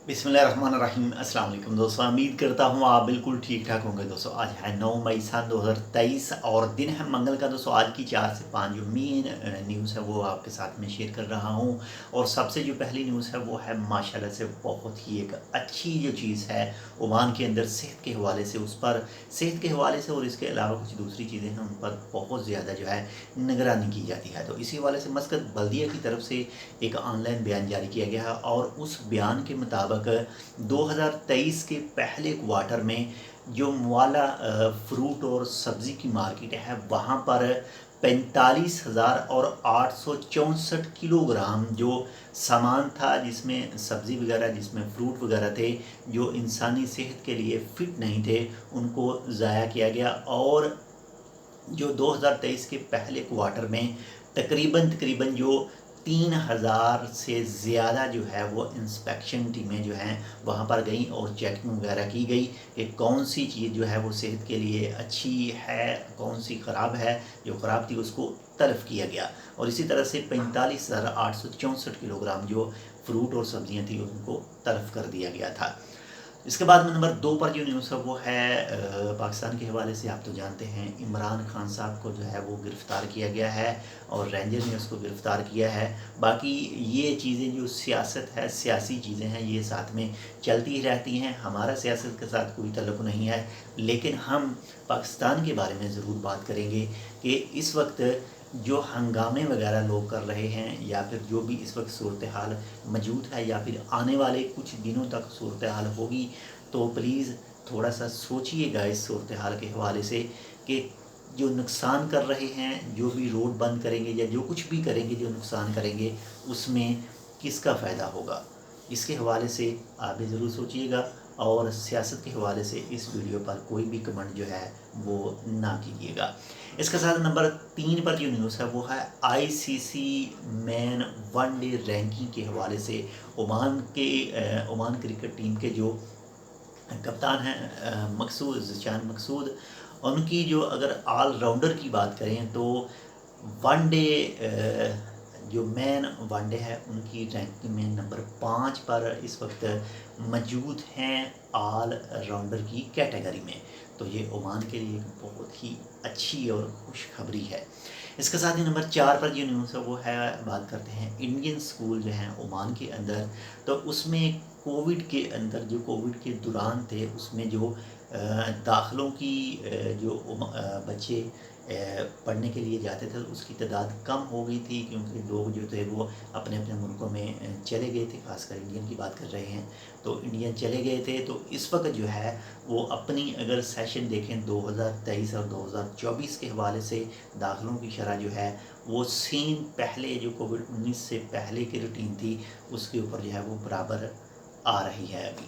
बिस्मिल्लाहिर्रहमानिर्रहीम। अस्सलाम वालेकुम दोस्तों, उम्मीद करता हूँ आप बिल्कुल ठीक ठाक होंगे। दोस्तों आज है 9 मई सन 2023 और दिन है मंगल का। दोस्तों आज की 4 से 5 जो मेन न्यूज़ है वो आपके साथ में शेयर कर रहा हूँ। और सबसे जो पहली न्यूज़ है वो है माशाल्लाह से बहुत ही एक अच्छी जो चीज़ है ओमान के अंदर सेहत के हवाले से, उस पर सेहत के हवाले से और इसके अलावा कुछ दूसरी चीज़ें हैं उन पर बहुत ज़्यादा जो है निगरानी की जाती है। तो इसी हवाले से मस्कत बल्दिया की तरफ से एक ऑनलाइन बयान जारी किया गया है और उस बयान के मुताबिक 2023 के पहले क्वार्टर में जो मुआला फ्रूट और सब्ज़ी की मार्केट है वहाँ पर 45,864 किलोग्राम जो सामान था, जिसमें सब्ज़ी वगैरह, जिसमें फ्रूट वगैरह थे जो इंसानी सेहत के लिए फ़िट नहीं थे, उनको ज़ाया किया गया। और जो 2023 के पहले क्वार्टर में तकरीबन जो 3,000 से ज़्यादा जो है वो इंस्पेक्शन टीमें जो हैं वहाँ पर गई और चेकिंग वगैरह की गई कि कौन सी चीज़ जो है वो सेहत के लिए अच्छी है, कौन सी ख़राब है। जो ख़राब थी उसको तलब किया गया और इसी तरह से 45,864 किलोग्राम जो फ्रूट और सब्ज़ियाँ थी उनको तलब कर दिया गया था। इसके बाद में नंबर 2 पर जो न्यूज़ है वो है पाकिस्तान के हवाले से। आप तो जानते हैं इमरान खान साहब को जो है वो गिरफ़्तार किया गया है और रेंजर ने उसको गिरफ़्तार किया है। बाकी ये चीज़ें जो सियासत है, सियासी चीज़ें हैं, ये साथ में चलती ही रहती हैं। हमारा सियासत के साथ कोई तल्लुक़ नहीं है, लेकिन हम पाकिस्तान के बारे में ज़रूर बात करेंगे कि इस वक्त जो हंगामे वगैरह लोग कर रहे हैं या फिर जो भी इस वक्त सूरत हाल मौजूद है या फिर आने वाले कुछ दिनों तक सूरत हाल होगी, तो प्लीज़ थोड़ा सा सोचिएगा इस सूरत हाल के हवाले से कि जो नुकसान कर रहे हैं, जो भी रोड बंद करेंगे या जो कुछ भी करेंगे जो नुकसान करेंगे, उसमें किसका फ़ायदा होगा। इसके हवाले से आप भी ज़रूर सोचिएगा और सियासत के हवाले से इस वीडियो पर कोई भी कमेंट जो है वो ना कीजिएगा। इसके साथ नंबर 3 पर जो न्यूज़ है वो है आईसीसी मैन वनडे रैंकिंग के हवाले से। ओमान क्रिकेट टीम के जो कप्तान हैं मकसूद ज़िशान मकसूद, उनकी जो अगर ऑल राउंडर की बात करें तो वनडे जो मैन वनडे है उनकी रैंकिंग में नंबर 5 पर इस वक्त मौजूद हैं ऑल राउंडर की कैटेगरी में। तो ये ओमान के लिए एक बहुत ही अच्छी और खुशखबरी है। इसके साथ ही नंबर 4 पर जो न्यूज़ है वो है, बात करते हैं इंडियन स्कूल जो हैं ओमान के अंदर। तो उसमें कोविड के अंदर, जो कोविड के दौरान थे, उसमें जो दाखिलों की जो बच्चे पढ़ने के लिए जाते थे उसकी तादाद कम हो गई थी, क्योंकि लोग जो थे वो अपने अपने मुल्कों में चले गए थे। खासकर इंडियन की बात कर रहे हैं तो इंडियन चले गए थे। तो इस वक्त जो है वो अपनी अगर सेशन देखें 2023 और 2024 के हवाले से, दाखिलों की शरह जो है वो सेम पहले जो कोविड-19 से पहले की रूटीन थी उसके ऊपर जो है वो बराबर आ रही है अभी।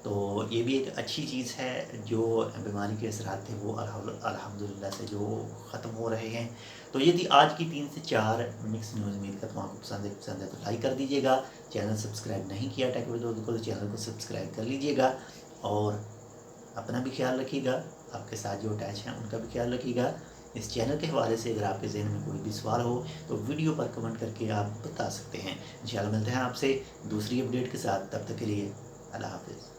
तो ये भी एक अच्छी चीज़ है। जो बीमारी के असरात थे वो अल्हम्दुलिल्लाह से जो ख़त्म हो रहे हैं। तो ये थी आज की 3 से 4 मिक्स न्यूज़। उम्मीद करता हूँ आपको पसंद है तो लाइक कर दीजिएगा। चैनल सब्सक्राइब नहीं किया टेक विद उर्दू को तो चैनल को सब्सक्राइब कर लीजिएगा और अपना भी ख्याल रखिएगा, आपके साथ जो अटैच हैं उनका भी ख्याल रखिएगा। इस चैनल के हवाले से अगर आपके ज़हन में कोई भी सवाल हो तो वीडियो पर कमेंट करके आप बता सकते हैं। इंशाल्लाह मिलते हैं आपसे दूसरी अपडेट के साथ, तब तक के लिए अल्लाह हाफ़िज़।